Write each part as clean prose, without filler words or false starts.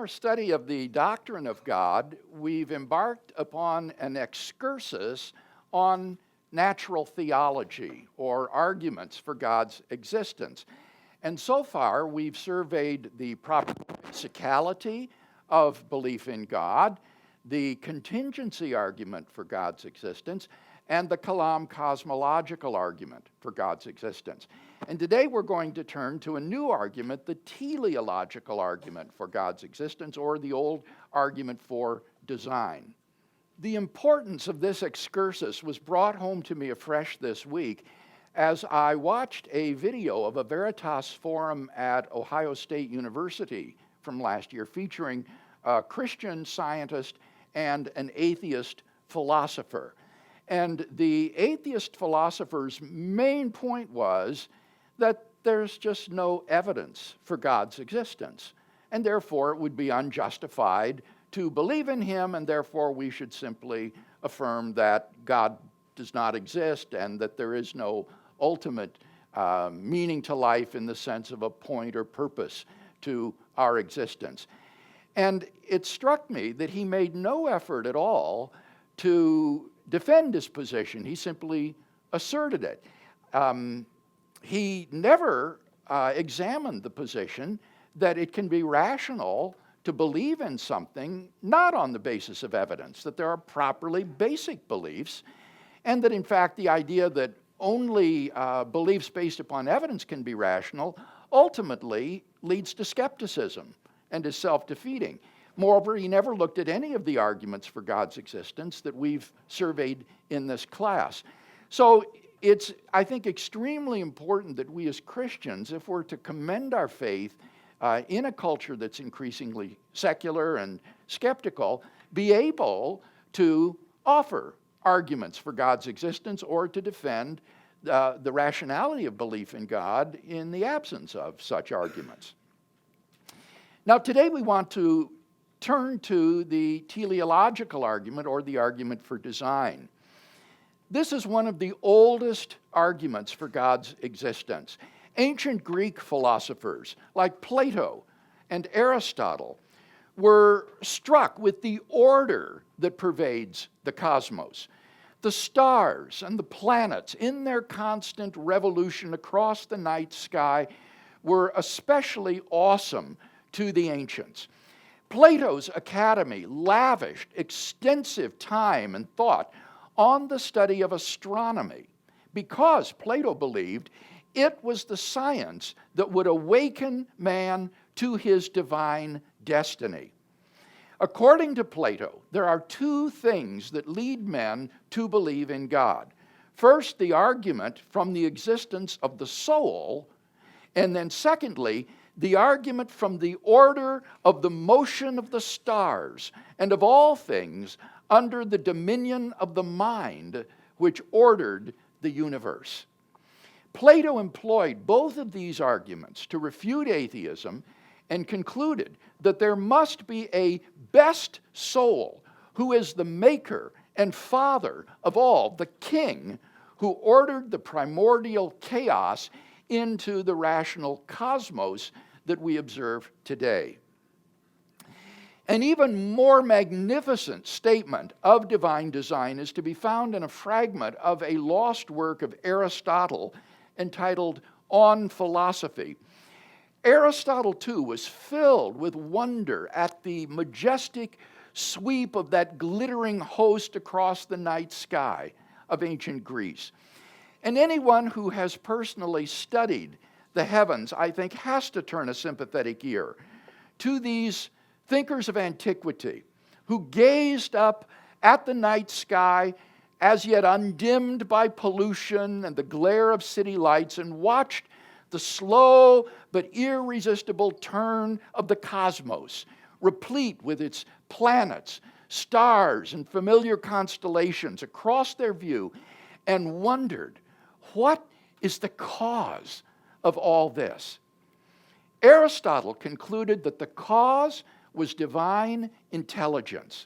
our study of the doctrine of God, we've embarked upon an excursus on natural theology, or arguments for God's existence. And so far, we've surveyed the probabilisticality of belief in God, the contingency argument for God's existence, and the Kalam cosmological argument for God's existence. And today we're going to turn to a new argument, the teleological argument for God's existence, or the old argument for design. The importance of this excursus was brought home to me afresh this week as I watched a video of a Veritas forum at Ohio State University from last year featuring a Christian scientist and an atheist philosopher. And the atheist philosopher's main point was that there's just no evidence for God's existence, and therefore it would be unjustified to believe in him, and therefore we should simply affirm that God does not exist and that there is no ultimate meaning to life in the sense of a point or purpose to our existence. And it struck me that he made no effort at all to defend his position. He simply asserted it. He never examined the position that it can be rational to believe in something not on the basis of evidence, that there are properly basic beliefs, and that in fact the idea that only beliefs based upon evidence can be rational ultimately leads to skepticism and is self-defeating. Moreover, he never looked at any of the arguments for God's existence that we've surveyed in this class. So it's, I think, extremely important that we as Christians, if we're to commend our faith in a culture that's increasingly secular and skeptical, be able to offer arguments for God's existence or to defend the rationality of belief in God in the absence of such arguments. Now, today we want to turn to the teleological argument, or the argument for design. This is one of the oldest arguments for God's existence. Ancient Greek philosophers like Plato and Aristotle were struck with the order that pervades the cosmos. The stars and the planets, in their constant revolution across the night sky, were especially awesome to the ancients. Plato's academy lavished extensive time and thought on the study of astronomy because Plato believed it was the science that would awaken man to his divine destiny. According to Plato, there are two things that lead men to believe in God. First, the argument from the existence of the soul, and then secondly, the argument from the order of the motion of the stars and of all things under the dominion of the mind which ordered the universe. Plato employed both of these arguments to refute atheism and concluded that there must be a best soul who is the maker and father of all, the king who ordered the primordial chaos into the rational cosmos that we observe today. An even more magnificent statement of divine design is to be found in a fragment of a lost work of Aristotle entitled On Philosophy. Aristotle, too, was filled with wonder at the majestic sweep of that glittering host across the night sky of ancient Greece. And anyone who has personally studied the heavens, I think, has to turn a sympathetic ear to these thinkers of antiquity who gazed up at the night sky as yet undimmed by pollution and the glare of city lights and watched the slow but irresistible turn of the cosmos, replete with its planets, stars, and familiar constellations across their view, and wondered, what is the cause of all this? Aristotle concluded that the cause was divine intelligence.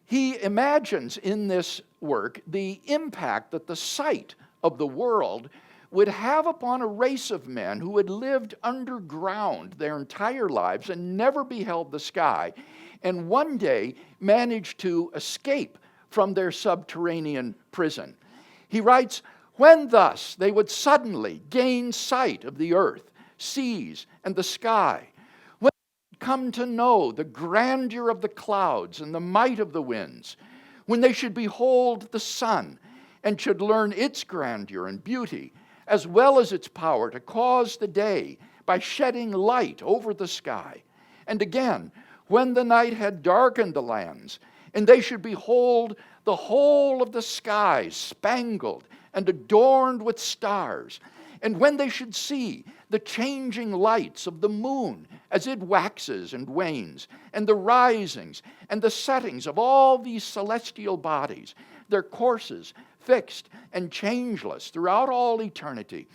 He imagines in this work the impact that the sight of the world would have upon a race of men who had lived underground their entire lives and never beheld the sky, and one day managed to escape from their subterranean prison. He writes, when thus they would suddenly gain sight of the earth, seas, and the sky, when they would come to know the grandeur of the clouds and the might of the winds, when they should behold the sun and should learn its grandeur and beauty, as well as its power to cause the day by shedding light over the sky, and again, when the night had darkened the lands, and they should behold the whole of the sky spangled and adorned with stars, and when they should see the changing lights of the moon as it waxes and wanes, and the risings and the settings of all these celestial bodies, their courses fixed and changeless throughout all eternity,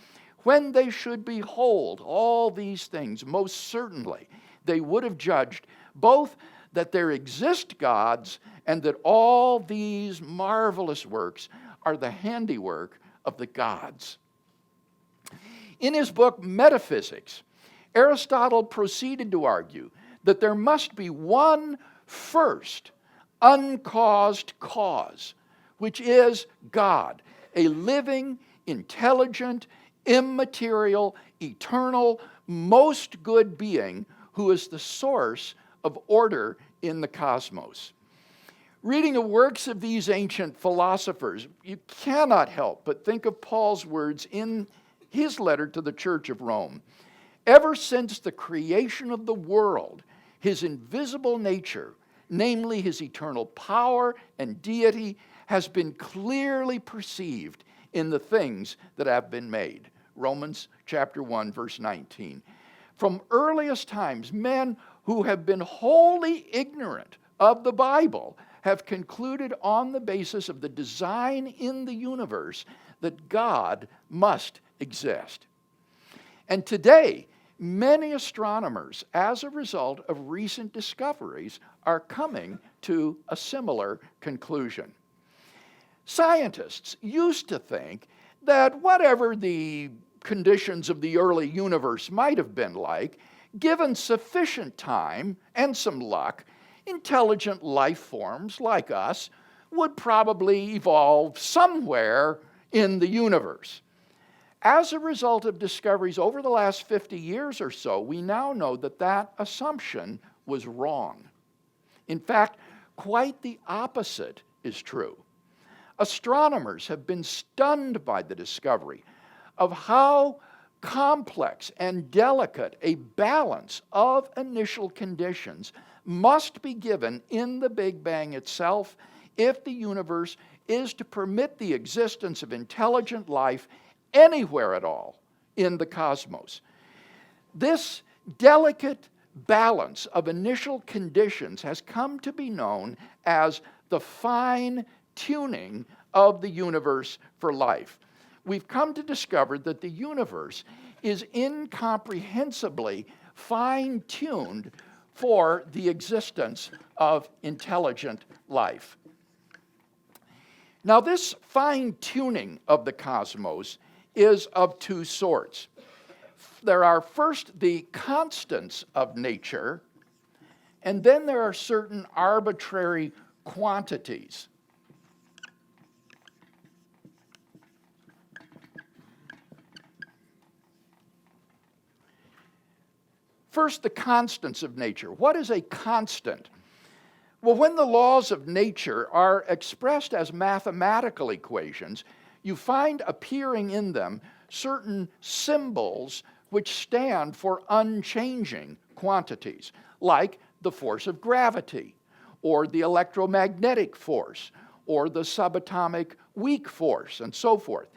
when they should behold all these things, most certainly they would have judged both that there exist gods and that all these marvelous works are the handiwork of the gods. In his book Metaphysics, Aristotle proceeded to argue that there must be one first uncaused cause, which is God, a living, intelligent, immaterial, eternal, most good being who is the source of order in the cosmos. Reading the works of these ancient philosophers, you cannot help but think of Paul's words in his letter to the Church of Rome. Ever since the creation of the world, his invisible nature, namely his eternal power and deity, has been clearly perceived in the things that have been made. Romans chapter 1, verse 19. From earliest times, men who have been wholly ignorant of the Bible have concluded on the basis of the design in the universe that God must exist. And today, many astronomers, as a result of recent discoveries, are coming to a similar conclusion. Scientists used to think that whatever the conditions of the early universe might have been like, given sufficient time and some luck, intelligent life forms like us would probably evolve somewhere in the universe. As a result of discoveries over the last 50 years or so, we now know that that assumption was wrong. In fact, quite the opposite is true. Astronomers have been stunned by the discovery of how complex and delicate a balance of initial conditions must be given in the Big Bang itself if the universe is to permit the existence of intelligent life anywhere at all in the cosmos. This delicate balance of initial conditions has come to be known as the fine tuning of the universe for life. We've come to discover that the universe is incomprehensibly fine-tuned for the existence of intelligent life. Now, this fine-tuning of the cosmos is of two sorts. There are first the constants of nature, and then there are certain arbitrary quantities. First, the constants of nature. What is a constant? Well, when the laws of nature are expressed as mathematical equations, you find appearing in them certain symbols which stand for unchanging quantities, like the force of gravity, or the electromagnetic force, or the subatomic weak force, and so forth.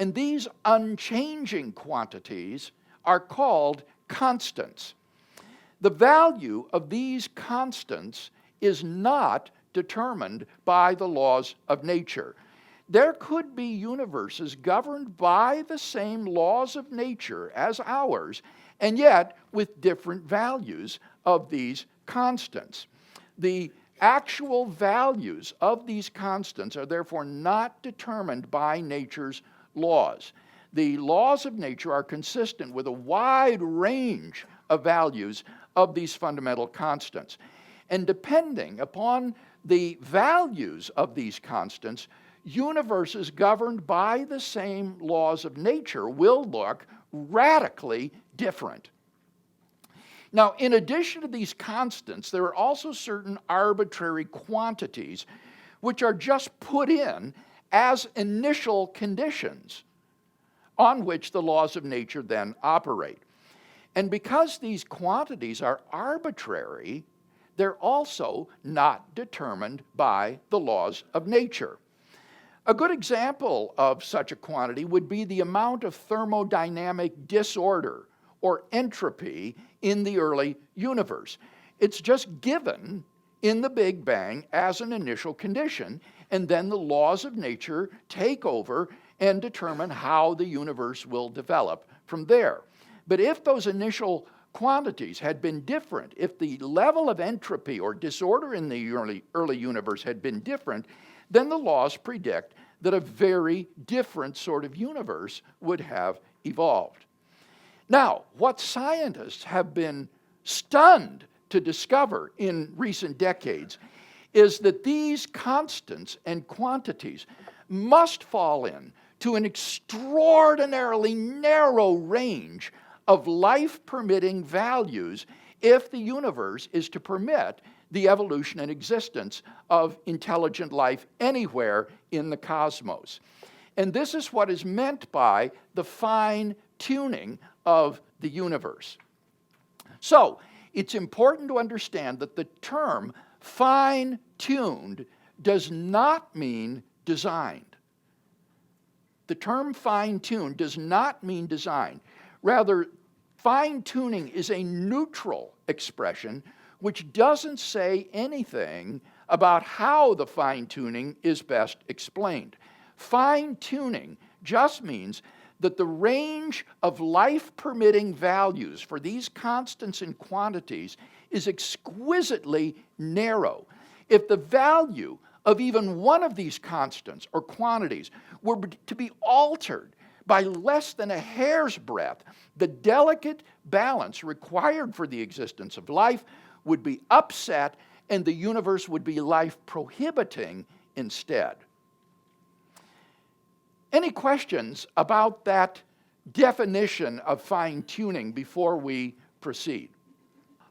And these unchanging quantities are called constants. The value of these constants is not determined by the laws of nature. There could be universes governed by the same laws of nature as ours, and yet with different values of these constants. The actual values of these constants are therefore not determined by nature's laws. the laws of nature are consistent with a wide range of values of these fundamental constants. And depending upon the values of these constants, universes governed by the same laws of nature will look radically different. Now, in addition to these constants, there are also certain arbitrary quantities which are just put in as initial conditions on which the laws of nature then operate. And because these quantities are arbitrary, they're also not determined by the laws of nature. A good example of such a quantity would be the amount of thermodynamic disorder or entropy in the early universe. It's just given in the Big Bang as an initial condition, and then the laws of nature take over and determine how the universe will develop from there. But if those initial quantities had been different, if the level of entropy or disorder in the early universe had been different, then the laws predict that a very different sort of universe would have evolved. Now, what scientists have been stunned to discover in recent decades is that these constants and quantities must fall in to an extraordinarily narrow range of life-permitting values if the universe is to permit the evolution and existence of intelligent life anywhere in the cosmos. And this is what is meant by the fine-tuning of the universe. So, it's important to understand that the term fine-tuned does not mean designed. The term fine-tuned does not mean designed. Rather, fine-tuning is a neutral expression which doesn't say anything about how the fine-tuning is best explained. Fine-tuning just means that the range of life-permitting values for these constants and quantities is exquisitely narrow. If the value of even one of these constants or quantities were to be altered by less than a hair's breadth, the delicate balance required for the existence of life would be upset and the universe would be life-prohibiting instead. Any questions about that definition of fine-tuning before we proceed?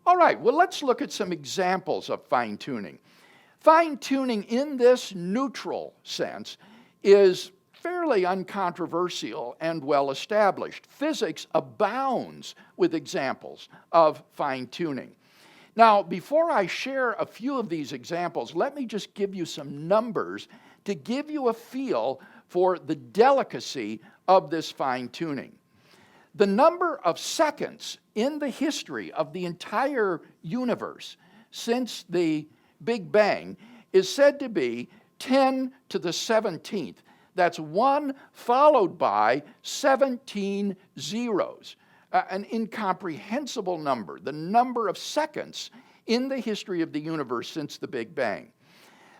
All right, well, let's look at some examples of fine-tuning. Fine-tuning in this neutral sense is fairly uncontroversial and well established. Physics abounds with examples of fine-tuning. Now, before I share a few of these examples, let me just give you some numbers to give you a feel for the delicacy of this fine-tuning. The number of seconds in the history of the entire universe since the Big Bang is said to be 10 to the 17th. That's 1 followed by 17 zeros, an incomprehensible number, the number of seconds in the history of the universe since the Big Bang.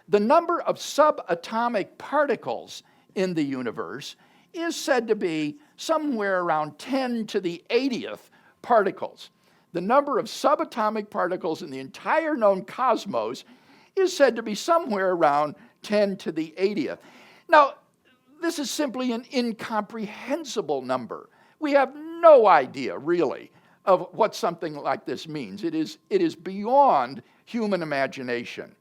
The number of subatomic particles in the universe is said to be somewhere around 10 to the 80th particles. The number of subatomic particles in the entire known cosmos is said to be somewhere around 10 to the 80th. Now, this is simply an incomprehensible number. We have no idea, really, of what something like this means. It is beyond human imagination.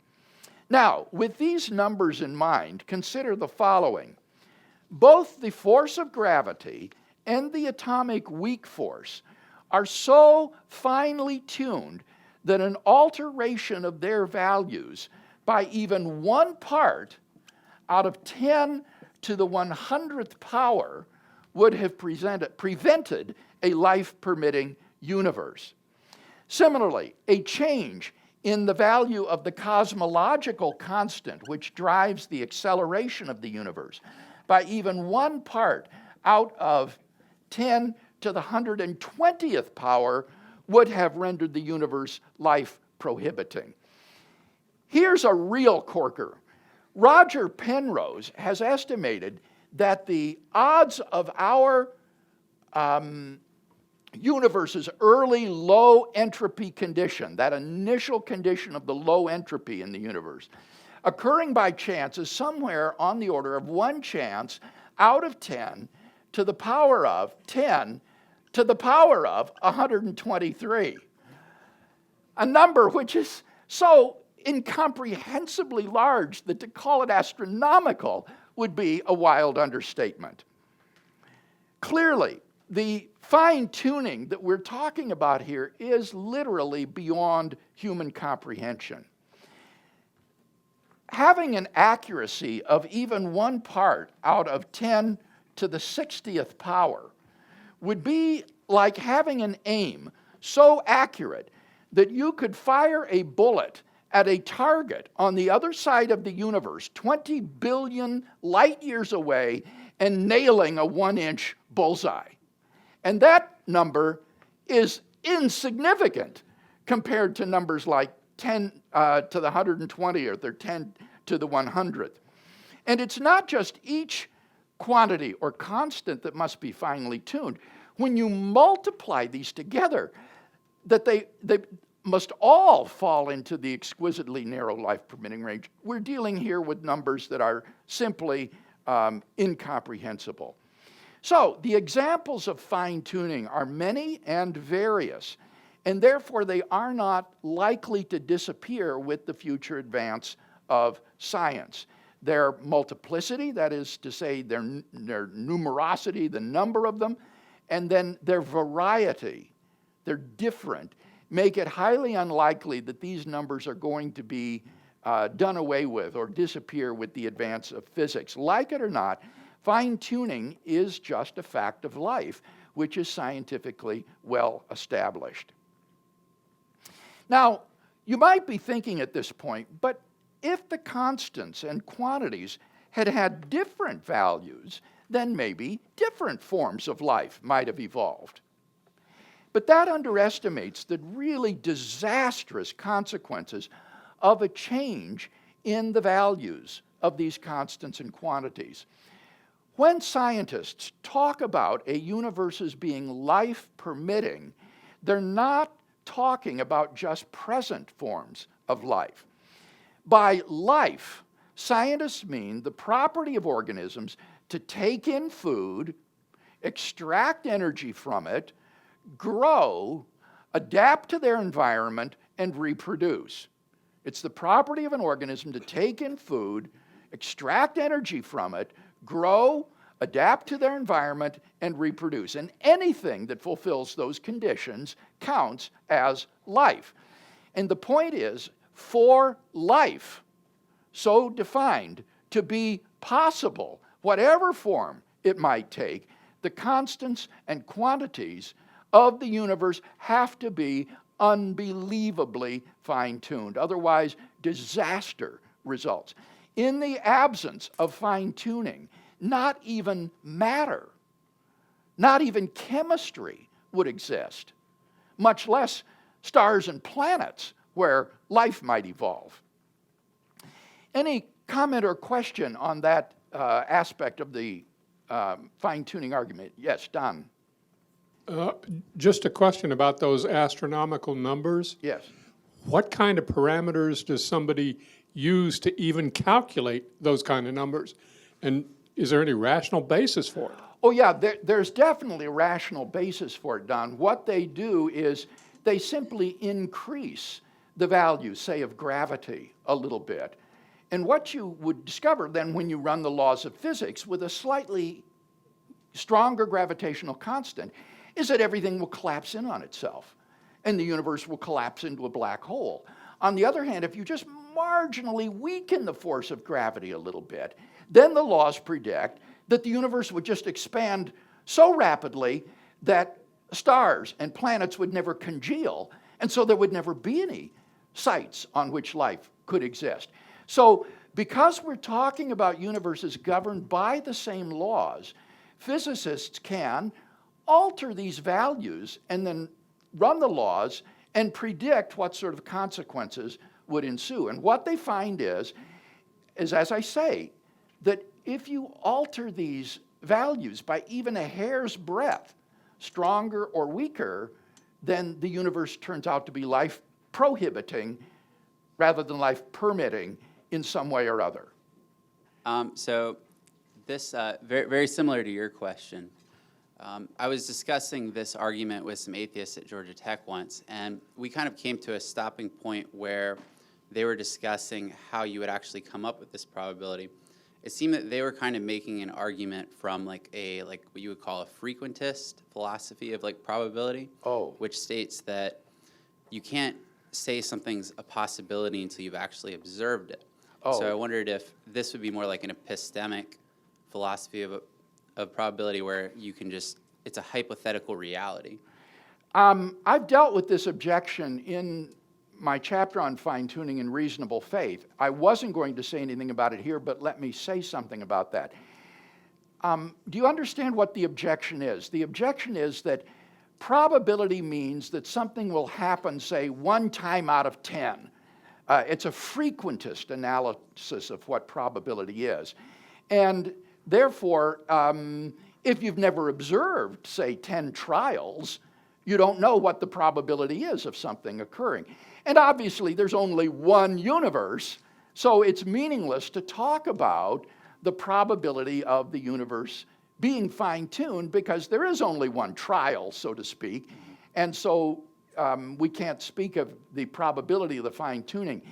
Now, with these numbers in mind, consider the following. Both the force of gravity and the atomic weak force are so finely tuned that an alteration of their values by even 1 part out of 10 to the 100th power would have prevented a life-permitting universe. Similarly, a change in the value of the cosmological constant, which drives the acceleration of the universe, by even 1 part out of 10 to the 120th power would have rendered the universe life-prohibiting. Here's a real corker. Roger Penrose has estimated that the odds of our universe's early low entropy condition, that initial condition of the low entropy in the universe, occurring by chance is somewhere on the order of 1 chance out of 10 to the power of 10 to the power of 123. A number which is so incomprehensibly large that to call it astronomical would be a wild understatement. Clearly, the fine-tuning that we're talking about here is literally beyond human comprehension. Having an accuracy of even 1 part out of 10 to the 60th power would be like having an aim so accurate that you could fire a bullet at a target on the other side of the universe, 20 billion light years away, and nailing a 1-inch bullseye. And that number is insignificant compared to numbers like 10 to the 120 or 10 to the 100th. And it's not just each quantity or constant that must be finely tuned. When you multiply these together, that they must all fall into the exquisitely narrow life-permitting range. We're dealing here with numbers that are simply incomprehensible. So the examples of fine-tuning are many and various, and therefore they are not likely to disappear with the future advance of science. Their multiplicity, that is to say their numerosity, the number of them, and then their variety, they're different, make it highly unlikely that these numbers are going to be done away with or disappear with the advance of physics. Like it or not, fine-tuning is just a fact of life, which is scientifically well established. Now, you might be thinking at this point, but if the constants and quantities had had different values, then maybe different forms of life might have evolved. But that underestimates the really disastrous consequences of a change in the values of these constants and quantities. When scientists talk about a universe as being life-permitting, they're not talking about just present forms of life. By life, scientists mean the property of organisms to take in food, extract energy from it, grow, adapt to their environment, and reproduce. It's the property of an organism to take in food, extract energy from it, grow, adapt to their environment, and reproduce. And anything that fulfills those conditions counts as life. And the point is, for life, so defined, to be possible, whatever form it might take, the constants and quantities of the universe have to be unbelievably fine-tuned. Otherwise, disaster results. In the absence of fine-tuning, not even matter, not even chemistry would exist, much less stars and planets where life might evolve. Any comment or question on that aspect of the fine-tuning argument? Yes, Don. Just a question about those astronomical numbers. Yes. What kind of parameters does somebody use to even calculate those kind of numbers? And is there any rational basis for it? Oh yeah, there's definitely a rational basis for it, Don. What they do is they simply increase the value, say, of gravity a little bit. And what you would discover then when you run the laws of physics with a slightly stronger gravitational constant is that everything will collapse in on itself and the universe will collapse into a black hole. On the other hand, if you just marginally weaken the force of gravity a little bit, then the laws predict that the universe would just expand so rapidly that stars and planets would never congeal, and so there would never be any sites on which life could exist. So because we're talking about universes governed by the same laws, physicists can alter these values and then run the laws and predict what sort of consequences would ensue. And what they find is as I say, that if you alter these values by even a hair's breadth, stronger or weaker, then the universe turns out to be life prohibiting rather than life permitting in some way or other. So this, very, very similar to your question. I was discussing this argument with some atheists at Georgia Tech once, and we kind of came to a stopping point where they were discussing how you would actually come up with this probability. It seemed that they were kind of making an argument from like what you would call a frequentist philosophy of like probability, which states that you can't say something's a possibility until you've actually observed it. So I wondered if this would be more like an epistemic philosophy of probability where you can just, it's a hypothetical reality. I've dealt with this objection in my chapter on fine-tuning and reasonable faith. I wasn't going to say anything about it here, but let me say something about that. Do you understand what the objection is? The objection is that probability means that something will happen, say, 1 time out of 10. It's a frequentist analysis of what probability is. And therefore, if you've never observed, say, 10 trials, you don't know what the probability is of something occurring. And obviously, there's only one universe, so it's meaningless to talk about the probability of the universe being fine-tuned because there is only one trial, so to speak. And so we can't speak of the probability of the fine-tuning.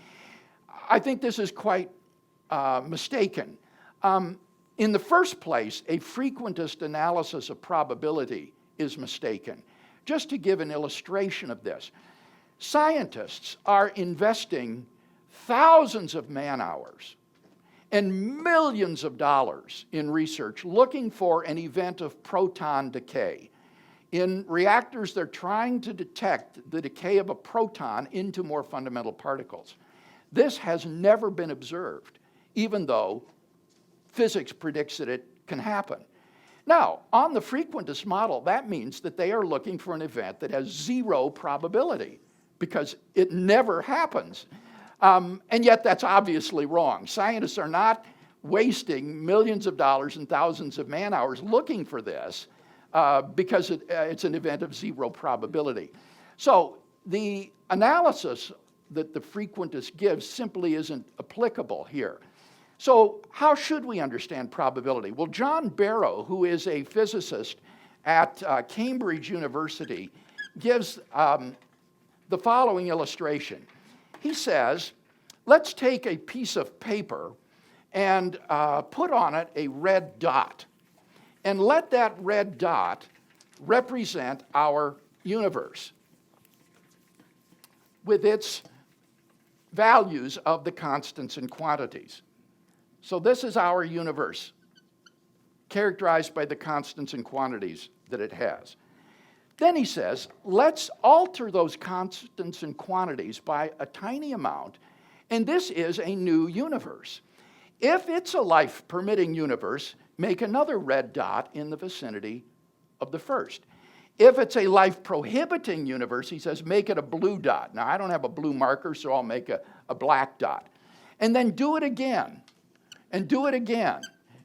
I think this is quite mistaken. In the first place, a frequentist analysis of probability is mistaken. Just to give an illustration of this, scientists are investing thousands of man-hours and millions of dollars in research looking for an event of proton decay. In reactors, they're trying to detect the decay of a proton into more fundamental particles. This has never been observed, even though physics predicts that it can happen. Now, on the frequentist model, that means that they are looking for an event that has 0 probability, because it never happens. And yet that's obviously wrong. Scientists are not wasting millions of dollars and thousands of man-hours looking for this because it's an event of 0 probability. So the analysis that the frequentist gives simply isn't applicable here. So how should we understand probability? Well, John Barrow, who is a physicist at Cambridge University, gives the following illustration. He says, let's take a piece of paper and put on it a red dot, and let that red dot represent our universe with its values of the constants and quantities. So this is our universe, characterized by the constants and quantities that it has. Then he says, let's alter those constants and quantities by a tiny amount, and this is a new universe. If it's a life-permitting universe, make another red dot in the vicinity of the first. If it's a life-prohibiting universe, he says, make it a blue dot. Now, I don't have a blue marker, so I'll make a black dot. And then do it again, and do it again,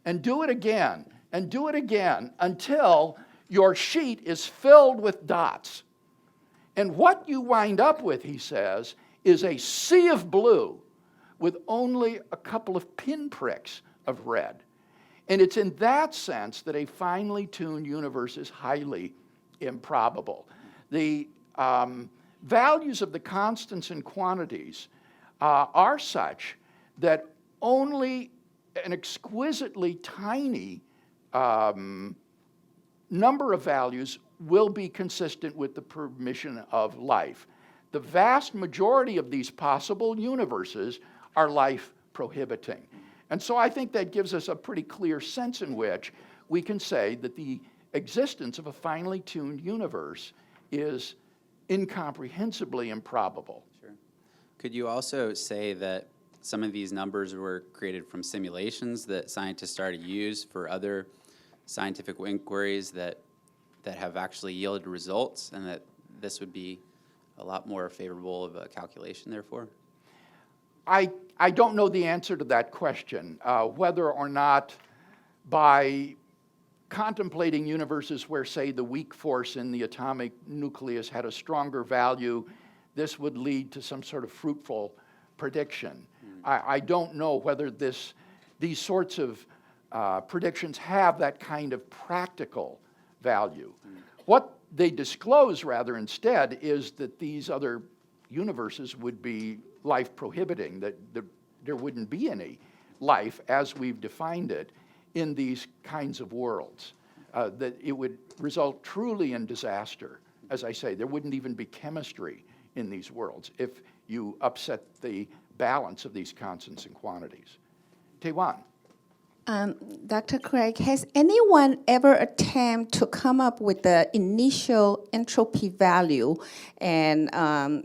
and do it again, and do it again, until your sheet is filled with dots. And what you wind up with, he says, is a sea of blue with only a couple of pinpricks of red. And it's in that sense that a finely tuned universe is highly improbable. The values of the constants and quantities are such that only an exquisitely tiny number of values will be consistent with the permission of life. The vast majority of these possible universes are life prohibiting. And so I think that gives us a pretty clear sense in which we can say that the existence of a finely tuned universe is incomprehensibly improbable. Sure. Could you also say that some of these numbers were created from simulations that scientists started to use for other scientific inquiries that have actually yielded results, and that this would be a lot more favorable of a calculation, therefore? I don't know the answer to that question, whether or not by contemplating universes where, say, the weak force in the atomic nucleus had a stronger value, this would lead to some sort of fruitful prediction. I don't know whether these sorts of predictions have that kind of practical value. What they disclose, rather, instead, is that these other universes would be life prohibiting, that there wouldn't be any life as we've defined it in these kinds of worlds, that it would result truly in disaster. As I say, there wouldn't even be chemistry in these worlds if you upset the balance of these constants and quantities. Taewan. Dr. Craig, has anyone ever attempted to come up with the initial entropy value and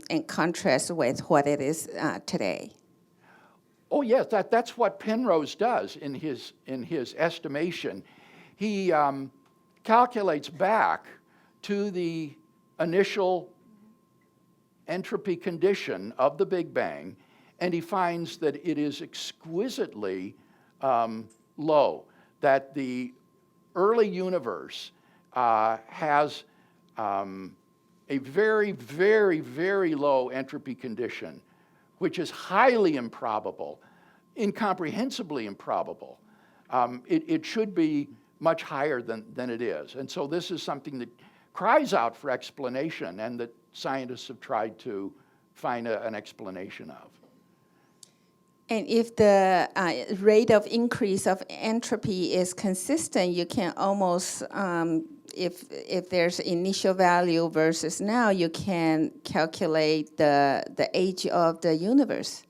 in contrast with what it is today? Oh yes, that's what Penrose does in his estimation. He calculates back to the initial entropy condition of the Big Bang, and he finds that it is exquisitely low, that the early universe has a very, very, very low entropy condition, which is highly improbable, incomprehensibly improbable. It should be much higher than it is. And so this is something that cries out for explanation and that scientists have tried to find an explanation of. And if the rate of increase of entropy is consistent, you can almost, if there's initial value versus now, you can calculate the age of the universe.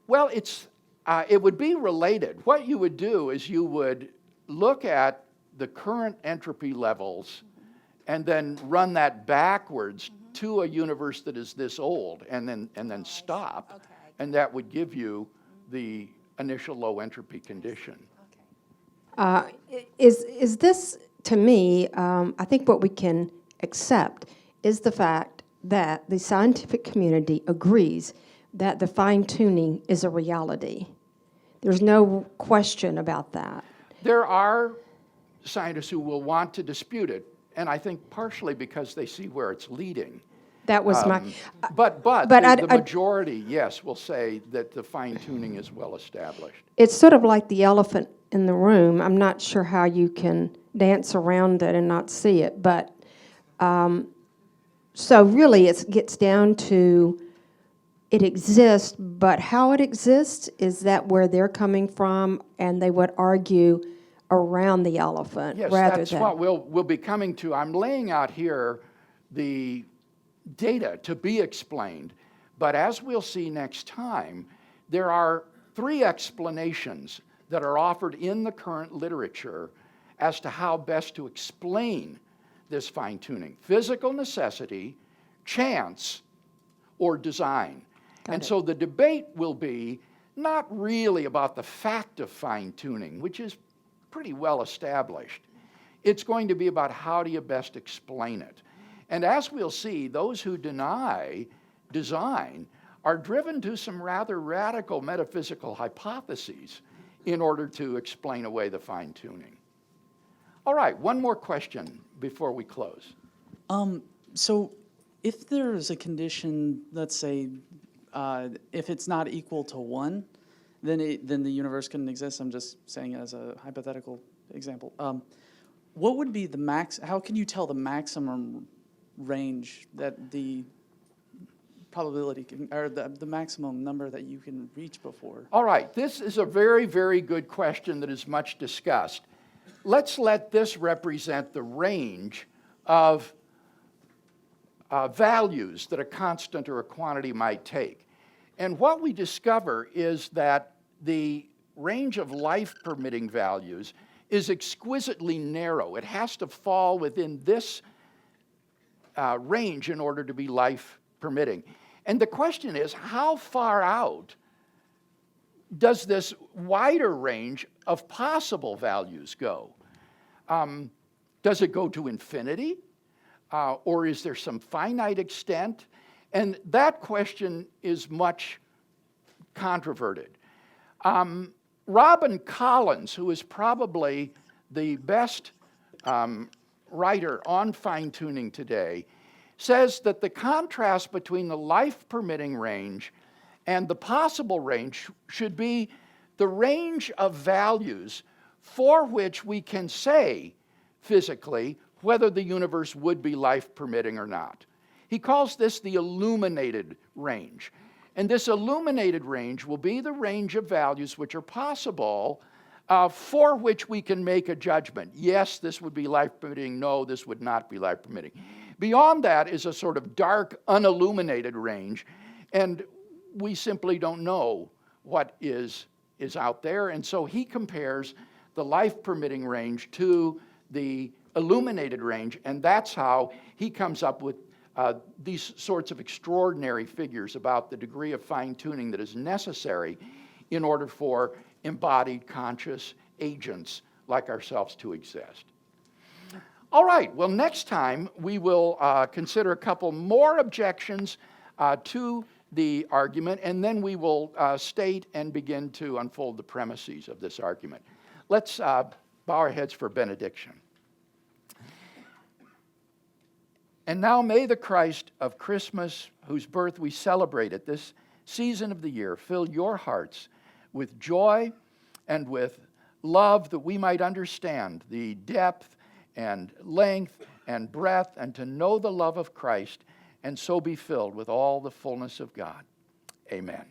Well, it would be related. What you would do is you would look at the current entropy levels and then run that backwards to a universe that is this old, and then stop. Okay. And that would give you the initial low entropy condition. Is this, to me, I think what we can accept is the fact that the scientific community agrees that the fine-tuning is a reality. There's no question about that. There are scientists who will want to dispute it, and I think partially because they see where it's leading. That was my... But the majority, yes, will say that the fine-tuning is well established. It's sort of like the elephant in the room. I'm not sure how you can dance around it and not see it. But so really it gets down to it exists, but how it exists, is that where they're coming from? And they would argue around the elephant Yes, rather that's than... what we'll be coming to. I'm laying out here the data to be explained, but as we'll see next time, there are 3 explanations that are offered in the current literature as to how best to explain this fine-tuning: physical necessity, chance, or design. And so the debate will be not really about the fact of fine-tuning, which is pretty well established. It's going to be about how do you best explain it. And as we'll see, those who deny design are driven to some rather radical metaphysical hypotheses in order to explain away the fine-tuning. All right, one more question before we close. So if there is a condition, let's say, if it's not equal to 1, then the universe couldn't exist. I'm just saying as a hypothetical example. What would be the max? How can you tell the maximum range that the probability can, or the maximum number that you can reach before? All right, this is a very, very good question that is much discussed. Let's let this represent the range of values that a constant or a quantity might take. And what we discover is that the range of life-permitting values is exquisitely narrow. It has to fall within this range in order to be life-permitting. And the question is, how far out does this wider range of possible values go? Does it go to infinity? Or is there some finite extent? And that question is much controverted. Robin Collins, who is probably the best writer on fine-tuning today, says that the contrast between the life-permitting range and the possible range should be the range of values for which we can say physically whether the universe would be life-permitting or not. He calls this the illuminated range. And this illuminated range will be the range of values which are possible for which we can make a judgment. Yes, this would be life-permitting. No, this would not be life-permitting. Beyond that is a sort of dark, unilluminated range, and we simply don't know what is out there. And so he compares the life-permitting range to the illuminated range, and that's how he comes up with these sorts of extraordinary figures about the degree of fine-tuning that is necessary in order for embodied conscious agents like ourselves to exist. All right, well, next time we will consider a couple more objections to the argument, and then we will state and begin to unfold the premises of this argument. Let's bow our heads for benediction. And now may the Christ of Christmas, whose birth we celebrate at this season of the year, fill your hearts with joy and with love, that we might understand the depth and length and breadth, and to know the love of Christ, and so be filled with all the fullness of God. Amen.